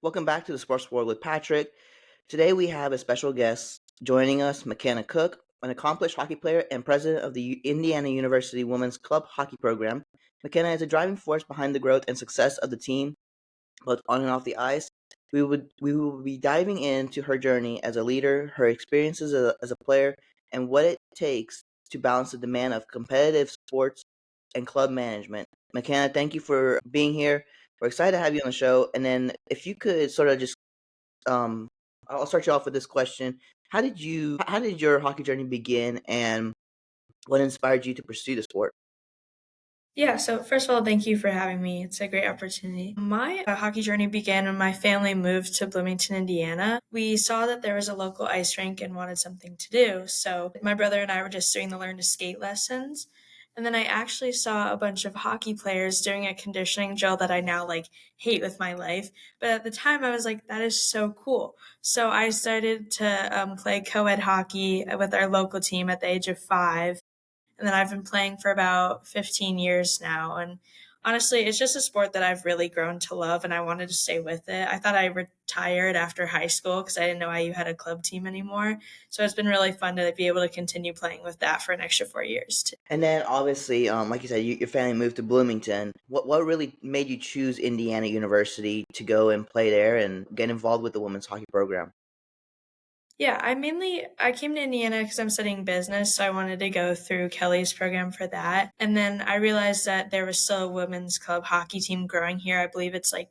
Welcome back to the Sports World with Patrick. Today we have a special guest joining us, McKenna Cook, an accomplished hockey player and president of the Indiana University Women's Club Hockey Program. McKenna is a driving force behind the growth and success of the team, both on and off the ice. We will be diving into her journey as a leader, her experiences as a player, and what it takes to balance the demand of competitive sports and club management. McKenna, thank you for being here. We're excited to have you on the show. And then, if you could sort of just, um, I'll start you off with this question: How did your hockey journey begin, and what inspired you to pursue the sport? Yeah, so first of all, thank you for having me. It's a great opportunity. My hockey journey began when my family moved to Bloomington, Indiana. We saw that there was a local ice rink and wanted something to do. So my brother and I were just doing the learn to skate lessons. And then I actually saw a bunch of hockey players doing a conditioning drill that I now hate with my life. But at the time, I was like, that is so cool. So I started to play co ed hockey with our local team at the age of 5. And then I've been playing for about 15 years now. And honestly, it's just a sport that I've really grown to love and I wanted to stay with it. I thought I retired after high school because I didn't know IU had a club team anymore. So it's been really fun to be able to continue playing with that for an extra 4 years too. And then, obviously, like you said, your family moved to Bloomington. What really made you choose Indiana University to go and play there and get involved with the women's hockey program? Yeah, I came to Indiana because I'm studying business, so I wanted to go through Kelly's program for that. And then I realized that there was still a women's club hockey team growing here. I believe it's like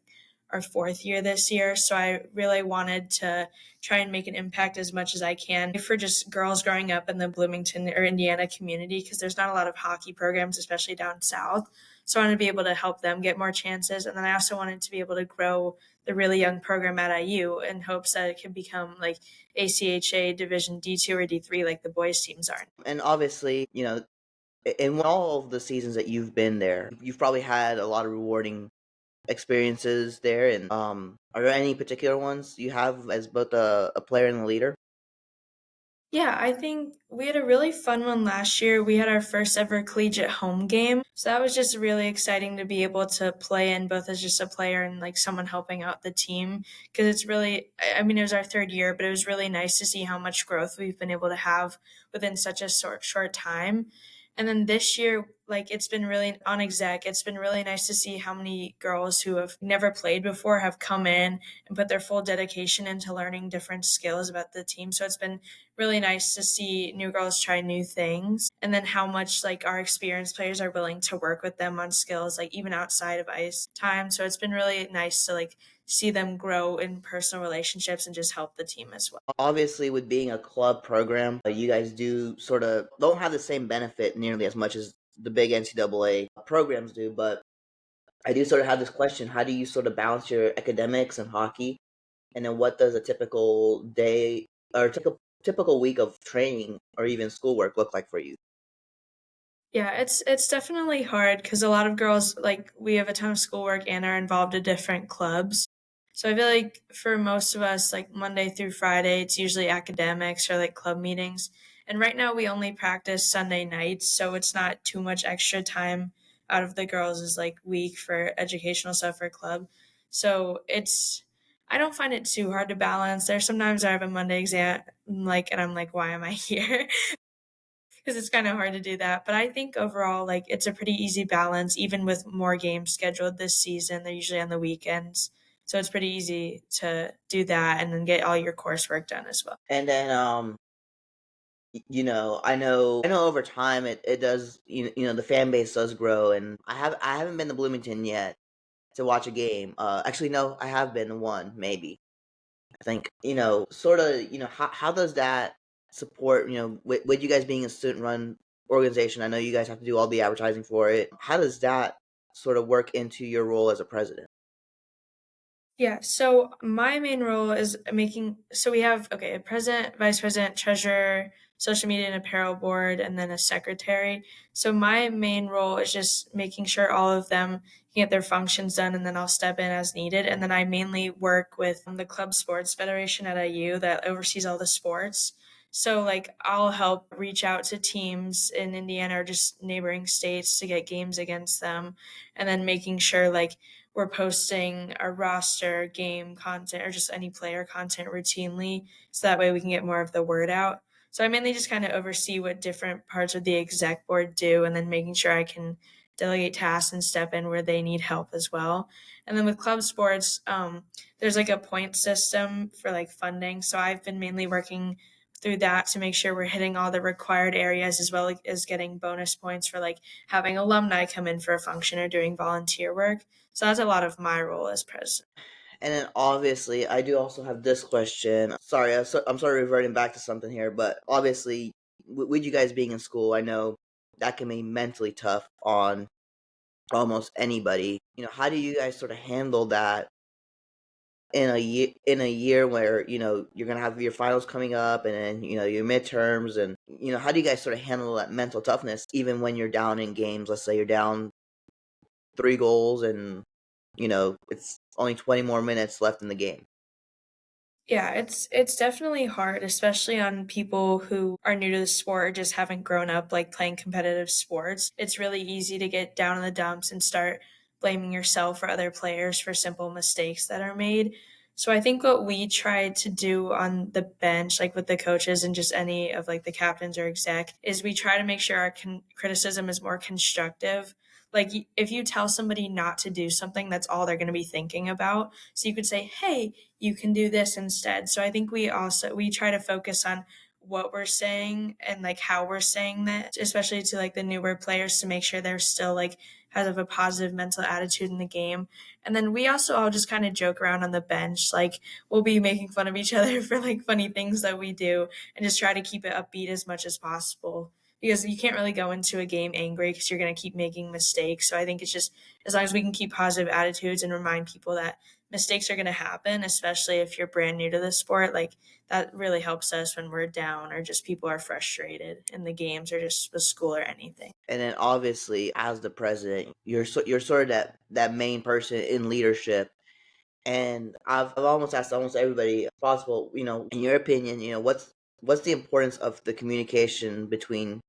our fourth year this year. So I really wanted to try and make an impact as much as I can for just girls growing up in the Bloomington or Indiana community because there's not a lot of hockey programs, especially down south. So I wanted to be able to help them get more chances. And then I also wanted to be able to grow the really young program at IU in hopes that it could become like ACHA Division D2 or D3 like the boys teams are. And obviously, in all of the seasons that you've been there, you've probably had a lot of rewarding experiences there. And are there any particular ones you have as both a player and a leader? Yeah, I think we had a really fun one last year. We had our first ever collegiate home game. So that was just really exciting to be able to play in both as just a player and like someone helping out the team. Cause it's really, I mean, it was our third year, but it was really nice to see how much growth we've been able to have within such a short time. And then this year, like it's been really on exec, it's been really nice to see how many girls who have never played before have come in and put their full dedication into learning different skills about the team. So it's been really nice to see new girls try new things and then how much like our experienced players are willing to work with them on skills like even outside of ice time. So it's been really nice to like see them grow in personal relationships and just help the team as well. Obviously, with being a club program, you guys do sort of don't have the same benefit nearly as much as the big NCAA programs do. But I do sort of have this question: how do you sort of balance your academics and hockey? And then, what does a typical day or typical week of training or even schoolwork look like for you? Yeah, it's definitely hard because a lot of girls like we have a ton of schoolwork and are involved in different clubs. So I feel like for most of us, like Monday through Friday, it's usually academics or like club meetings. And right now we only practice Sunday nights, so it's not too much extra time out of the girls' like week for educational stuff for club. So it's I don't find it too hard to balance. There's sometimes I have a Monday exam like and I'm like, why am I here? Because it's kind of hard to do that. But I think overall, like it's a pretty easy balance, even with more games scheduled this season. They're usually on the weekends. So it's pretty easy to do that and then get all your coursework done as well. And then, I know over time it does, the fan base does grow, and I haven't been to Bloomington yet to watch a game. Actually, no, I have been to one, maybe. I think, sort of, how does that support, with you guys being a student run organization? I know you guys have to do all the advertising for it. How does that sort of work into your role as a president? Yeah, so my main role is so we have, okay, a president, vice president, treasurer, social media and apparel board, and then a secretary. So my main role is just making sure all of them can get their functions done, and then I'll step in as needed. And then I mainly work with the Club Sports Federation at IU that oversees all the sports. So like I'll help reach out to teams in Indiana or just neighboring states to get games against them, and then making sure like we're posting our roster, game content, or just any player content routinely, so that way we can get more of the word out. So I mainly just kind of oversee what different parts of the exec board do, and then making sure I can delegate tasks and step in where they need help as well. And then with club sports, there's like a point system for like funding. So I've been mainly working through that to make sure we're hitting all the required areas, as well as getting bonus points for like having alumni come in for a function or doing volunteer work. So that's a lot of my role as president. And then obviously, I do also have this question. Sorry, I'm sorry reverting back to something here, but obviously, with you guys being in school, I know that can be mentally tough on almost anybody. How do you guys sort of handle that in a year where you're gonna have your finals coming up, and then your midterms, and how do you guys sort of handle that mental toughness even when you're down in games? Let's say you're down 3 goals, and it's only 20 more minutes left in the game. Yeah, it's definitely hard, especially on people who are new to the sport or just haven't grown up like playing competitive sports. It's really easy to get down in the dumps and start blaming yourself or other players for simple mistakes that are made. So I think what we try to do on the bench, like with the coaches and just any of like the captains or exec, is we try to make sure our criticism is more constructive. Like if you tell somebody not to do something, that's all they're going to be thinking about. So you could say, "Hey, you can do this instead." So I think we try to focus on what we're saying and like how we're saying that, especially to like the newer players, to make sure they're still like have a positive mental attitude in the game. And then we also all just kind of joke around on the bench. Like we'll be making fun of each other for like funny things that we do and just try to keep it upbeat as much as possible. Because you can't really go into a game angry because you're going to keep making mistakes. So I think it's just as long as we can keep positive attitudes and remind people that mistakes are going to happen, especially if you're brand new to the sport. Like that really helps us when we're down or just people are frustrated in the games or just the school or anything. And then obviously, as the president, you're sort of that main person in leadership. And I've almost asked almost everybody if possible, in your opinion, what's the importance of the communication between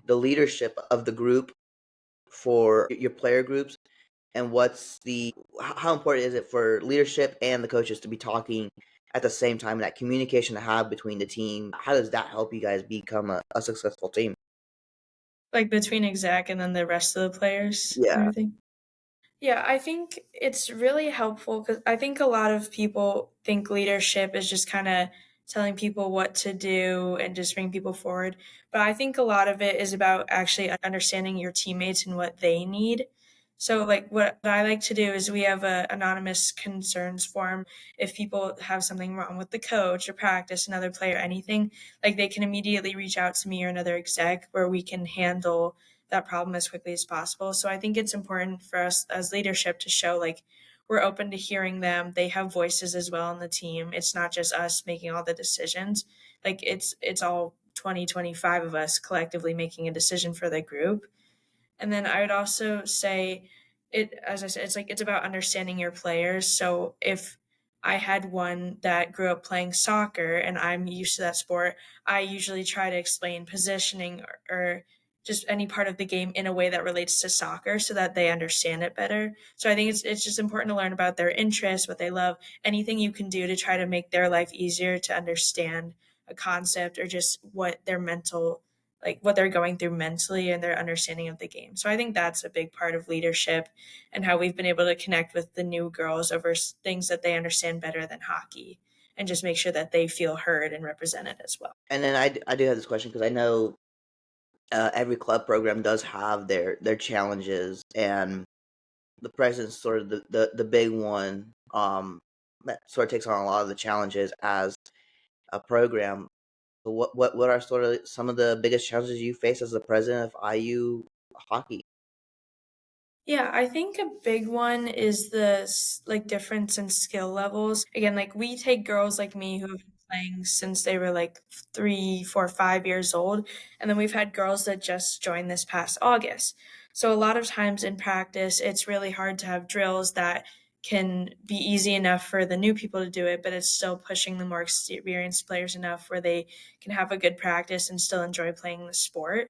the leadership of the group for your player groups, and how important is it for leadership and the coaches to be talking at the same time, and that communication to have between the team? How does that help you guys become a successful team? Like between exec and then the rest of the players and Yeah. everything. Yeah, I think it's really helpful because I think a lot of people think leadership is just kind of telling people what to do and just bring people forward. But I think a lot of it is about actually understanding your teammates and what they need. So, like, what I like to do is we have a anonymous concerns form. If people have something wrong with the coach or practice, another player, anything, like they can immediately reach out to me or another exec where we can handle that problem as quickly as possible. So I think it's important for us as leadership to show like we're open to hearing them. They have voices as well in the team. It's not just us making all the decisions. Like it's all 2025 of us collectively making a decision for the group. And then I would also say it, as I said, it's like it's about understanding your players. So if I had one that grew up playing soccer and I'm used to that sport, I usually try to explain positioning or just any part of the game in a way that relates to soccer so that they understand it better. So I think it's just important to learn about their interests, what they love, anything you can do to try to make their life easier to understand a concept or just what their mental like what they're going through mentally and their understanding of the game. So I think that's a big part of leadership and how we've been able to connect with the new girls over things that they understand better than hockey and just make sure that they feel heard and represented as well. And then I do have this question because I know every club program does have their challenges, and the president's sort of the big one, that sort of takes on a lot of the challenges as a program. So what are sort of some of the biggest challenges you face as the president of IU hockey? Yeah, I think a big one is the like difference in skill levels. Again, like we take girls like me who have been playing since they were like 3, 4, 5 years old, and then we've had girls that just joined this past August. So a lot of times in practice, it's really hard to have drills that can be easy enough for the new people to do it, but it's still pushing the more experienced players enough where they can have a good practice and still enjoy playing the sport.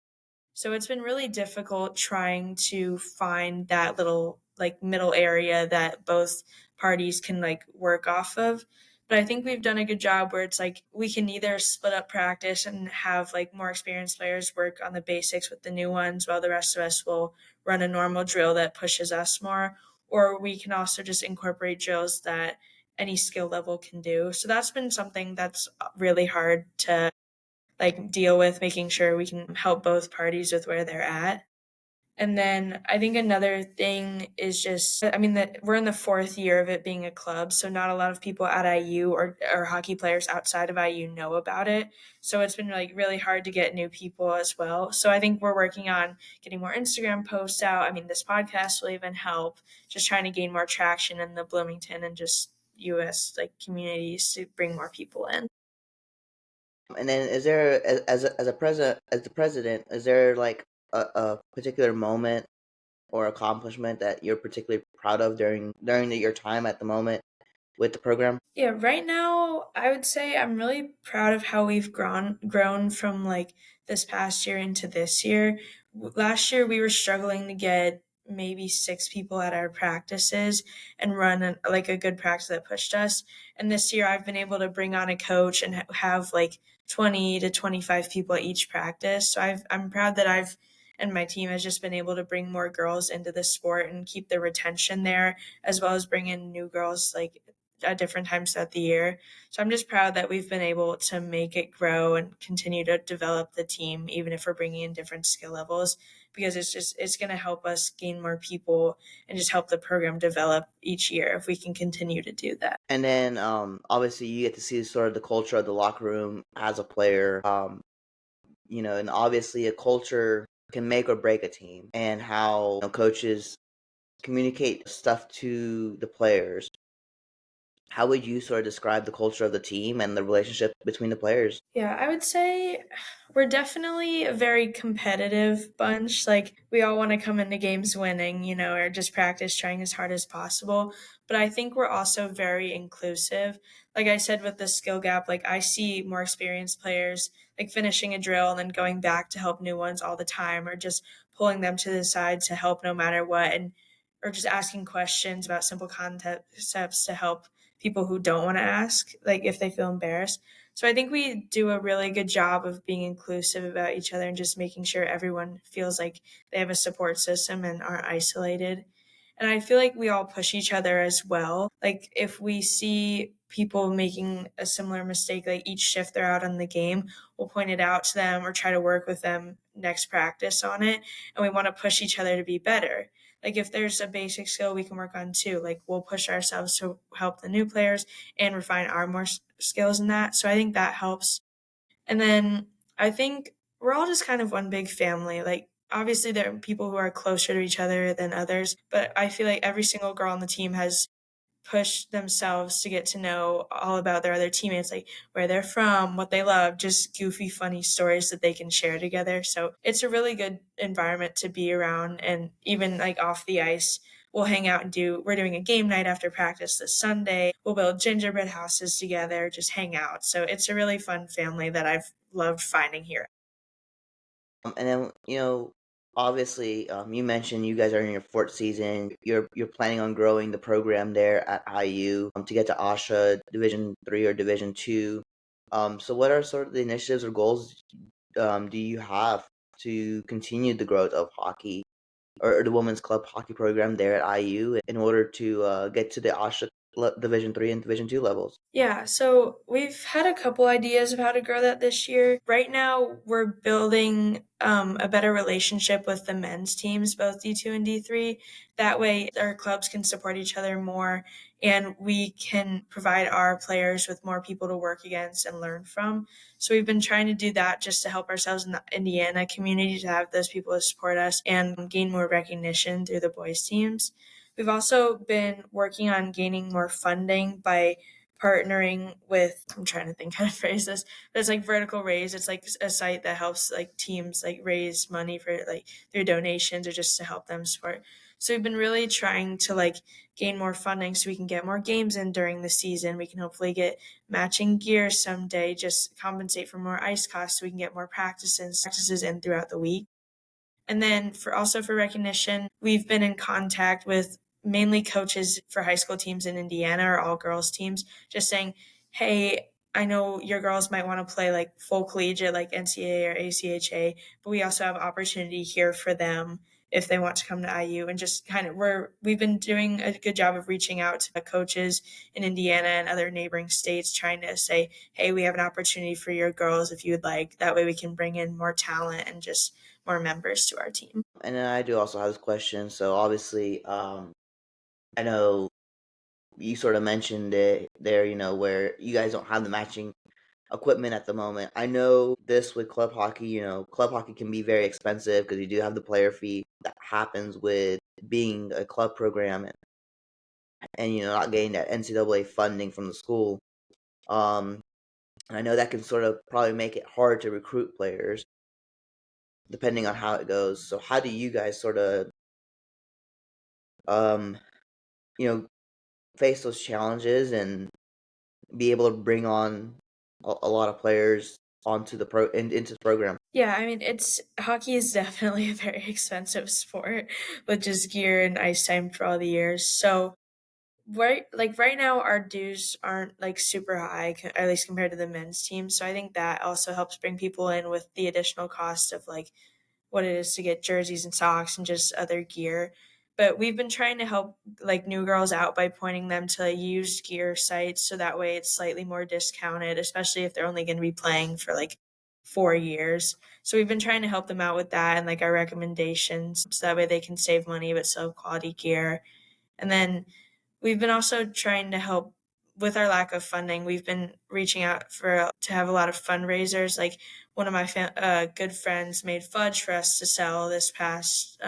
So it's been really difficult trying to find that little like middle area that both parties can like work off of. But I think we've done a good job where it's like we can either split up practice and have like more experienced players work on the basics with the new ones while the rest of us will run a normal drill that pushes us more, or we can also just incorporate drills that any skill level can do. So that's been something that's really hard to like deal with, making sure we can help both parties with where they're at. And then I think another thing is just, I mean, that we're in the fourth year of it being a club, so not a lot of people at IU or hockey players outside of IU know about it. So it's been like really hard to get new people as well. So I think we're working on getting more Instagram posts out. I mean, this podcast will even help, just trying to gain more traction in the Bloomington and just US like communities to bring more people in. And then, is there as a president, as the president, is there like a particular moment or accomplishment that you're particularly proud of during your time at the moment with the program? Yeah, right now I would say I'm really proud of how we've grown from like this past year into this year. Last year we were struggling to get maybe 6 people at our practices and run like a good practice that pushed us. And this year I've been able to bring on a coach and have like 20 to 25 people at each practice. So I'm proud that I've and my team has just been able to bring more girls into the sport and keep the retention there, as well as bring in new girls like at different times throughout the year. So I'm just proud that we've been able to make it grow and continue to develop the team, even if we're bringing in different skill levels, because it's going to help us gain more people and just help the program develop each year if we can continue to do that. And then, obviously, you get to see sort of the culture of the locker room as a player. And obviously, a culture can make or break a team, and how coaches communicate stuff to the players. How would you sort of describe the culture of the team and the relationship between the players? Yeah, I would say we're definitely a very competitive bunch. Like, we all want to come into games winning, or just practice trying as hard as possible. But I think we're also very inclusive. Like I said, with the skill gap, like, I see more experienced players like finishing a drill and then going back to help new ones all the time, or just pulling them to the side to help no matter what, and or just asking questions about simple concepts to help people who don't want to ask, like if they feel embarrassed. So I think we do a really good job of being inclusive about each other and just making sure everyone feels like they have a support system and aren't isolated. And I feel like we all push each other as well. Like if we see people making a similar mistake, like each shift they're out on the game, we'll point it out to them or try to work with them next practice on it. And we want to push each other to be better. Like if there's a basic skill we can work on too, like we'll push ourselves to help the new players and refine our more skills in that. So I think that helps. And then I think we're all just kind of one big family. Like obviously there are people who are closer to each other than others, but I feel like every single girl on the team has push themselves to get to know all about their other teammates, like where they're from, what they love, just goofy, funny stories that they can share together. So it's a really good environment to be around. And even like off the ice, we'll hang out and we're doing a game night after practice this Sunday. We'll build gingerbread houses together, just hang out. So it's a really fun family that I've loved finding here. And then, obviously, you mentioned you guys are in your fourth season. You're planning on growing the program there at IU to get to ASHA Division 3 or Division 2. So what are sort of the initiatives or goals do you have to continue the growth of hockey or the women's club hockey program there at IU in order to get to the ASHA Division 3 and Division 2 levels? Yeah, so we've had a couple ideas of how to grow that this year. Right now, we're building a better relationship with the men's teams, both D2 and D3. That way, our clubs can support each other more, and we can provide our players with more people to work against and learn from. So we've been trying to do that just to help ourselves in the Indiana community to have those people to support us and gain more recognition through the boys' teams. We've also been working on gaining more funding by partnering with, I'm trying to think how to phrase this, but it's like Vertical Raise. It's like a site that helps like teams like raise money for like their donations or just to help them support. So we've been really trying to like gain more funding so we can get more games in during the season. We can hopefully get matching gear someday, just compensate for more ice costs so we can get more practices in throughout the week. And then for recognition, we've been in contact with mainly coaches for high school teams in Indiana or all girls teams, just saying, hey, I know your girls might want to play like full collegiate, like NCAA or ACHA, but we also have opportunity here for them if they want to come to IU. And just kind of we've been doing a good job of reaching out to the coaches in Indiana and other neighboring states, trying to say, hey, we have an opportunity for your girls if you would like. That way we can bring in more talent and just more members to our team. And then I do also have this question. So obviously, I know you sort of mentioned it there, where you guys don't have the matching equipment at the moment. I know this with club hockey, club hockey can be very expensive because you do have the player fee that happens with being a club program and not getting that NCAA funding from the school. Um, I know that can sort of probably make it hard to recruit players depending on how it goes. So how do you guys sort of um, you know face those challenges and be able to bring on a lot of players onto into the program? Yeah, I mean, it's hockey is definitely a very expensive sport with just gear and ice time for all the years. So right now our dues aren't like super high, at least compared to the men's team. So I think that also helps bring people in with the additional cost of like what it is to get jerseys and socks and just other gear. But we've been trying to help like new girls out by pointing them to used gear sites so that way it's slightly more discounted, especially if they're only going to be playing for like 4 years. So we've been trying to help them out with that and like our recommendations so that way they can save money but still have quality gear. And then we've been also trying to help with our lack of funding. We've been reaching out for to have a lot of fundraisers. Like one of my good friends made fudge for us to sell this past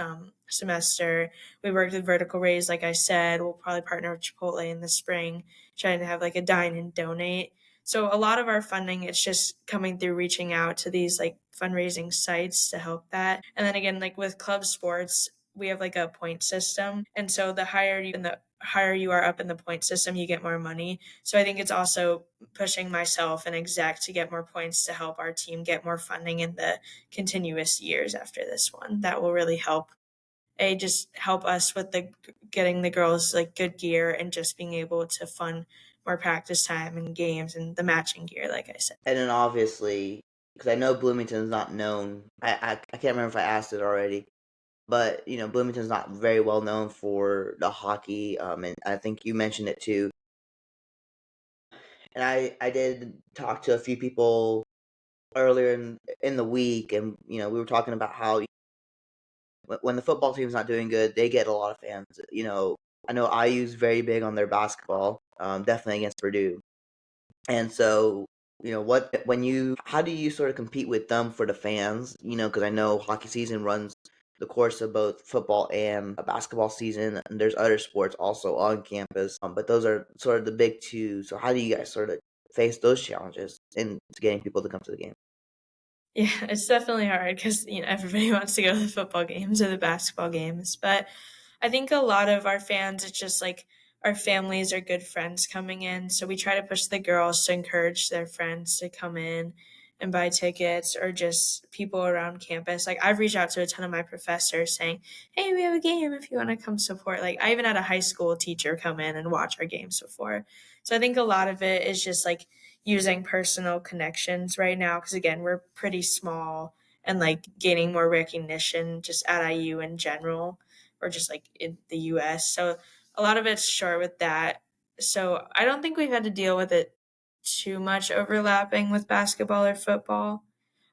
semester. We worked with Vertical Raise, like I said. We'll probably partner with Chipotle in the spring, trying to have like a dine and donate. So a lot of our funding, it's just coming through reaching out to these like fundraising sites to help that. And then again, like with club sports, we have like a point system. And so the higher you are up in the point system, you get more money. So I think it's also pushing myself and exec to get more points to help our team get more funding in the continuous years after this one. That will really help just help us with the getting the girls like good gear and just being able to fund more practice time and games and the matching gear, like I said. And then obviously, because I know Bloomington's not known, I can't remember if I asked it already, but Bloomington's not very well known for the hockey, and I think you mentioned it too. And I did talk to a few people earlier in the week, and we were talking about how when the football team's not doing good, they get a lot of fans. I know IU's very big on their basketball, definitely against Purdue. And so, how do you sort of compete with them for the fans? Because I know hockey season runs the course of both football and a basketball season, and there's other sports also on campus, but those are sort of the big two. So, how do you guys sort of face those challenges in getting people to come to the game? Yeah, it's definitely hard because everybody wants to go to the football games or the basketball games. But I think a lot of our fans, it's just like our families or good friends coming in. So we try to push the girls to encourage their friends to come in and buy tickets or just people around campus. Like I've reached out to a ton of my professors saying, hey, we have a game if you want to come support. Like I even had a high school teacher come in and watch our games before. So I think a lot of it is just like using personal connections right now because again we're pretty small and like gaining more recognition just at IU in general or just like in the US. So a lot of it's short with that. So I don't think we've had to deal with it too much overlapping with basketball or football.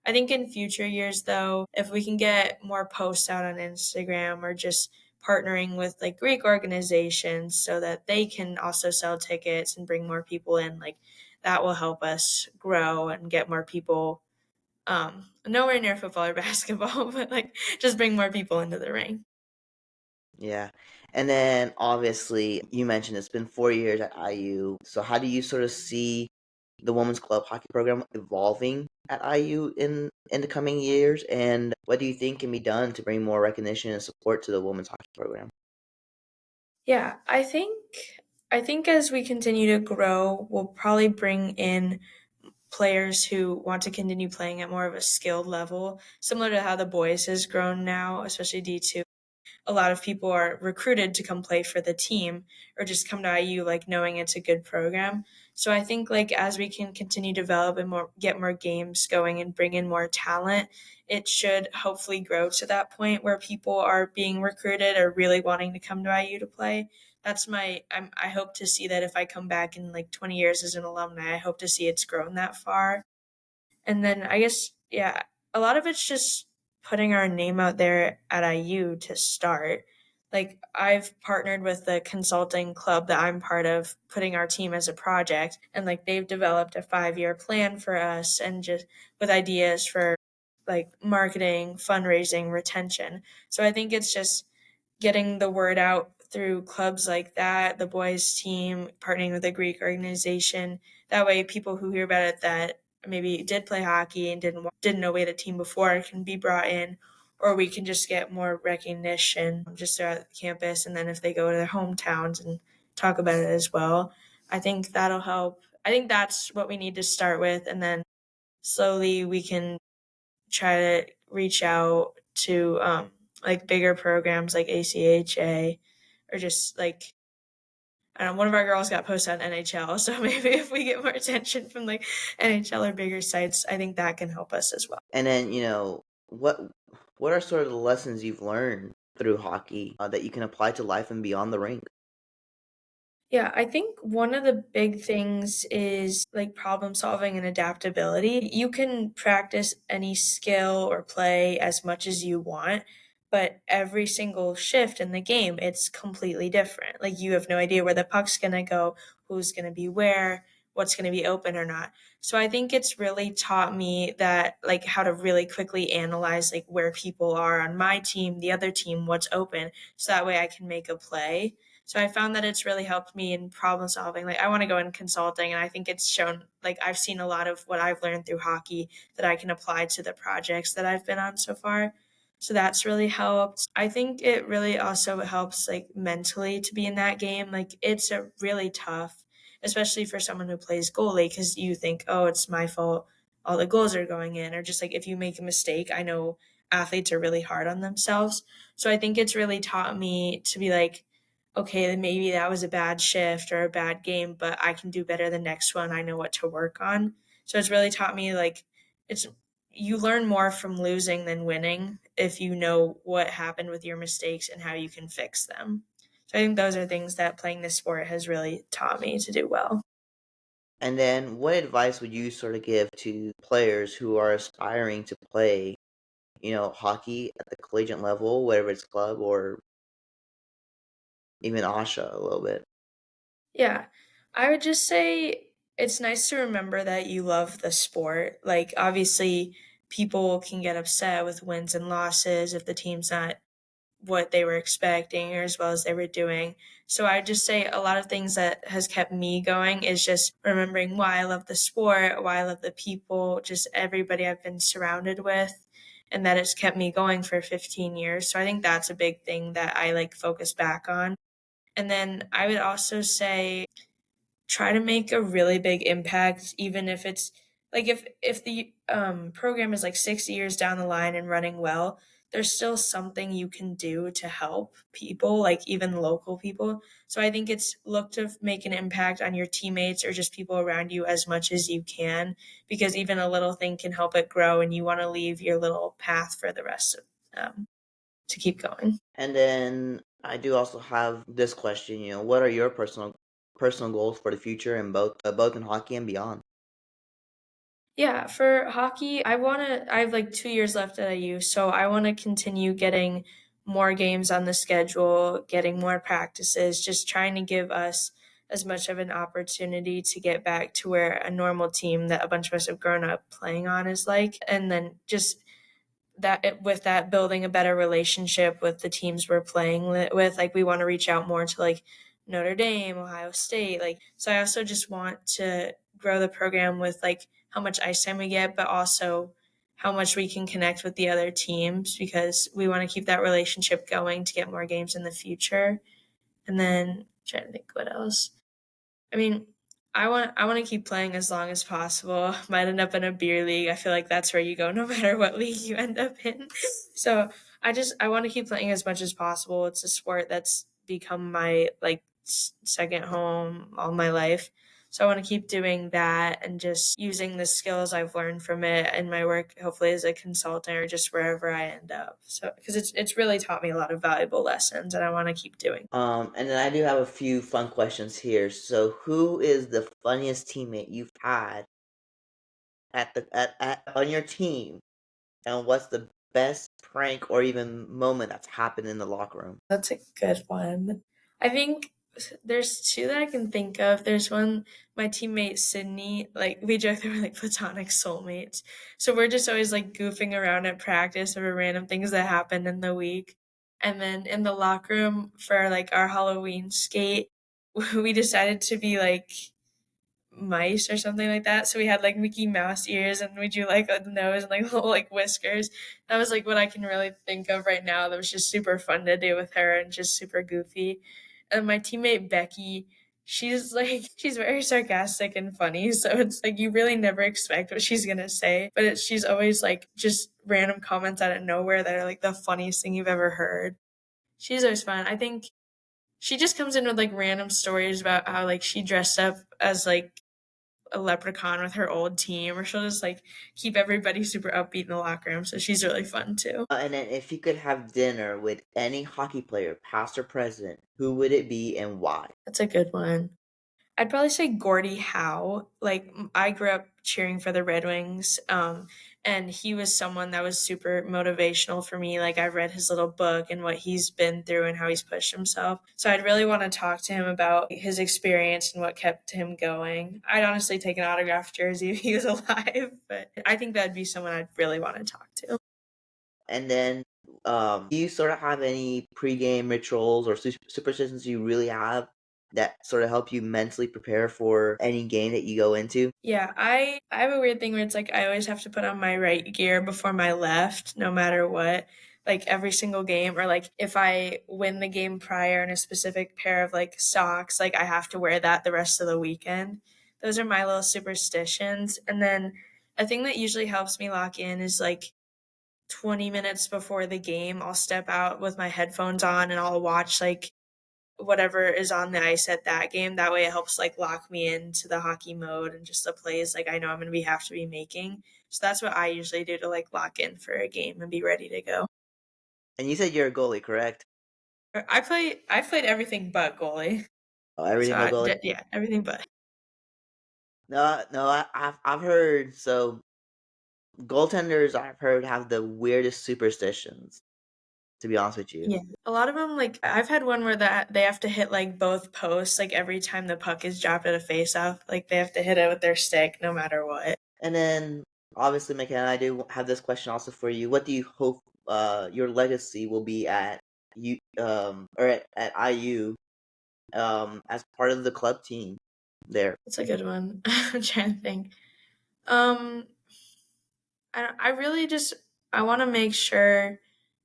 I think in future years though, if we can get more posts out on Instagram or just partnering with like Greek organizations so that they can also sell tickets and bring more people in, like that will help us grow and get more people nowhere near football or basketball, but like just bring more people into the ring. Yeah. And then obviously you mentioned it's been 4 years at IU. So how do you sort of see the women's club hockey program evolving at IU in the coming years? And what do you think can be done to bring more recognition and support to the women's hockey program? Yeah, I think as we continue to grow, we'll probably bring in players who want to continue playing at more of a skilled level, similar to how the boys has grown now, especially D2. a lot of people are recruited to come play for the team or just come to IU like knowing it's a good program. So I think like as we can continue to develop and get more games going and bring in more talent, it should hopefully grow to that point where people are being recruited or really wanting to come to IU to play. I hope to see that if I come back in like 20 years as an alumni, I hope to see it's grown that far. And then I guess, yeah, a lot of it's just putting our name out there at IU to start. Like, I've partnered with the consulting club that I'm part of, putting our team as a project, and like they've developed a 5-year plan for us and just with ideas for like marketing, fundraising, retention. So I think it's just getting the word out through clubs like that, the boys team, partnering with a Greek organization. That way people who hear about it that maybe did play hockey and didn't know we had a team before can be brought in, or we can just get more recognition just throughout campus, and then if they go to their hometowns and talk about it as well. I think that'll help. I think that's what we need to start with, and then slowly we can try to reach out to like bigger programs like ACHA, or just like I don't know, one of our girls got posted on NHL, so maybe if we get more attention from like NHL or bigger sites, I think that can help us as well. And then, what are sort of the lessons you've learned through hockey that you can apply to life and beyond the rink? Yeah, I think one of the big things is like problem solving and adaptability. You can practice any skill or play as much as you want, but every single shift in the game, it's completely different. Like you have no idea where the puck's going to go, who's going to be where, what's going to be open or not. So I think it's really taught me that like how to really quickly analyze like where people are on my team, the other team, what's open, so that way I can make a play. So I found that it's really helped me in problem solving. Like I want to go in consulting, and I think it's shown like I've seen a lot of what I've learned through hockey that I can apply to the projects that I've been on so far. So that's really helped. I think it really also helps like mentally to be in that game. Like it's a really tough, especially for someone who plays goalie, because you think, oh, it's my fault. All the goals are going in, or just like if you make a mistake, I know athletes are really hard on themselves. So I think it's really taught me to be like, okay, then maybe that was a bad shift or a bad game, but I can do better the next one. I know what to work on. So it's really taught me like it's you learn more from losing than winning if you know what happened with your mistakes and how you can fix them. So I think those are things that playing this sport has really taught me to do well. And then, what advice would you sort of give to players who are aspiring to play, hockey at the collegiate level, whether it's club or even Asha a little bit? Yeah. I would just say it's nice to remember that you love the sport. Like, obviously, people can get upset with wins and losses if the team's not what they were expecting or as well as they were doing. So I would just say a lot of things that has kept me going is just remembering why I love the sport, why I love the people, just everybody I've been surrounded with, and that it's kept me going for 15 years. So I think that's a big thing that I like focus back on. And then I would also say try to make a really big impact, even if it's like if the program is like 6 years down the line and running well, there's still something you can do to help people, like even local people. So I think it's look to make an impact on your teammates or just people around you as much as you can, because even a little thing can help it grow, and you want to leave your little path for the rest of to keep going. And then I do also have this question, what are your personal goals for the future in both in hockey and beyond? Yeah, for hockey, I have like 2 years left at IU, so I wanna continue getting more games on the schedule, getting more practices, just trying to give us as much of an opportunity to get back to where a normal team that a bunch of us have grown up playing on is like, and then just with that building a better relationship with the teams we're playing with, like we want to reach out more to like Notre Dame, Ohio State, like so I also just want to grow the program with like how much ice time we get, but also how much we can connect with the other teams, because we want to keep that relationship going to get more games in the future. And then I'm trying to think what else. I mean, I want to keep playing as long as possible. Might end up in a beer league. I feel like that's where you go no matter what league you end up in. So I want to keep playing as much as possible. It's a sport that's become my like second home all my life. So I want to keep doing that and just using the skills I've learned from it in my work, hopefully as a consultant or just wherever I end up. So because it's really taught me a lot of valuable lessons, and I want to keep doing. And then I do have a few fun questions here. So, who is the funniest teammate you've had at on your team, and what's the best prank or even moment that's happened in the locker room? That's a good one. I think there's two that I can think of. There's one, my teammate Sydney, like we joke that we're like platonic soulmates. So we're just always like goofing around at practice over random things that happened in the week. And then in the locker room for like our Halloween skate, we decided to be like mice or something like that. So we had like Mickey Mouse ears and we drew like a nose and like little like whiskers. That was like what I can really think of right now. That was just super fun to do with her and just super goofy. And my teammate Becky, she's like she's very sarcastic and funny. So it's like you really never expect what she's gonna say. But she's always like just random comments out of nowhere that are like the funniest thing you've ever heard. She's always fun. I think she just comes in with like random stories about how like she dressed up as like a leprechaun with her old team, or she'll just like keep everybody super upbeat in the locker room. So she's really fun too. And then, if you could have dinner with any hockey player, past or present, who would it be and why? That's a good one. I'd probably say Gordie Howe. Like I grew up cheering for the Red Wings, and he was someone that was super motivational for me. Like I've read his little book and what he's been through and how he's pushed himself. So I'd really want to talk to him about his experience and what kept him going. I'd honestly take an autographed jersey if he was alive, but I think that'd be someone I'd really want to talk to. And then, do you sort of have any pregame rituals or superstitions you really have that sort of help you mentally prepare for any game that you go into? Yeah, I have a weird thing where it's like I always have to put on my right gear before my left, no matter what. Like every single game, or like if I win the game prior in a specific pair of like socks, like I have to wear that the rest of the weekend. Those are my little superstitions. And then a thing that usually helps me lock in is like 20 minutes before the game, I'll step out with my headphones on and I'll watch like whatever is on the ice at that game. That way it helps like lock me into the hockey mode and just the plays like I know I'm gonna be have to be making. So that's what I usually do to like lock in for a game and be ready to go. And you said you're a goalie, correct? I've played everything but goalie. Oh, So everything but goalie. yeah, everything but. No, no, I've heard so goaltenders I've heard have the weirdest superstitions. To be honest with you. Yeah. A lot of them, like I've had one where that they have to hit like both posts like every time the puck is dropped at a face off. Like they have to hit it with their stick no matter what. And then, obviously, McKenna, I do have this question also for you. What do you hope your legacy will be at at IU as part of the club team there? That's a good one. I'm trying to think. Um I really just I want to make sure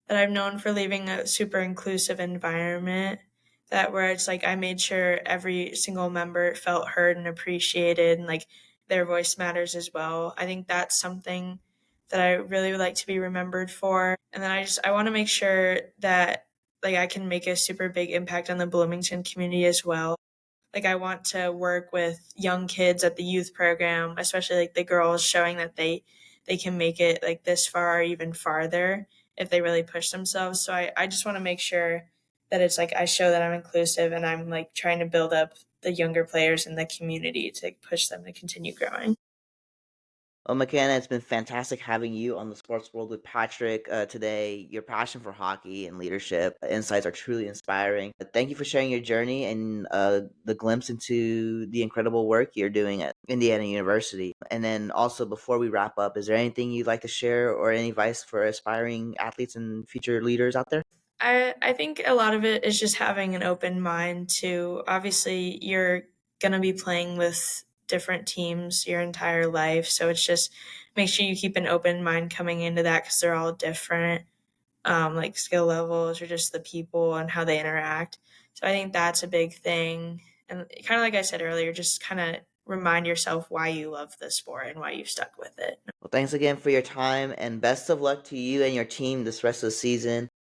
that I'm known for leaving a super inclusive environment, that where it's like I made sure every single member felt heard and appreciated and like their voice matters as well. I think that's something that I really would like to be remembered for. And then I want to make sure that like I can make a super big impact on the Bloomington community as well. Like I want to work with young kids at the youth program, especially like the girls, showing that they can make it like this far or even farther if they really push themselves. So I just want to make sure that it's like I show that I'm inclusive and I'm like trying to build up the younger players in the community to push them to continue growing. Well, McKenna, it's been fantastic having you on the Sports World with Patrick today. Your passion for hockey and leadership insights are truly inspiring. Thank you for sharing your journey and the glimpse into the incredible work you're doing at Indiana University. And then also, before we wrap up, is there anything you'd like to share or any advice for aspiring athletes and future leaders out there? I think a lot of it is just having an open mind to obviously you're going to be playing with different teams your entire life. So it's just make sure you keep an open mind coming into that because they're all different, like skill levels or just the people and how they interact. So I think that's a big thing. And kind of like I said earlier, just kind of remind yourself why you love the sport and why you stuck with it. Well, thanks again for your time, and best of luck to you and your team this rest of the season.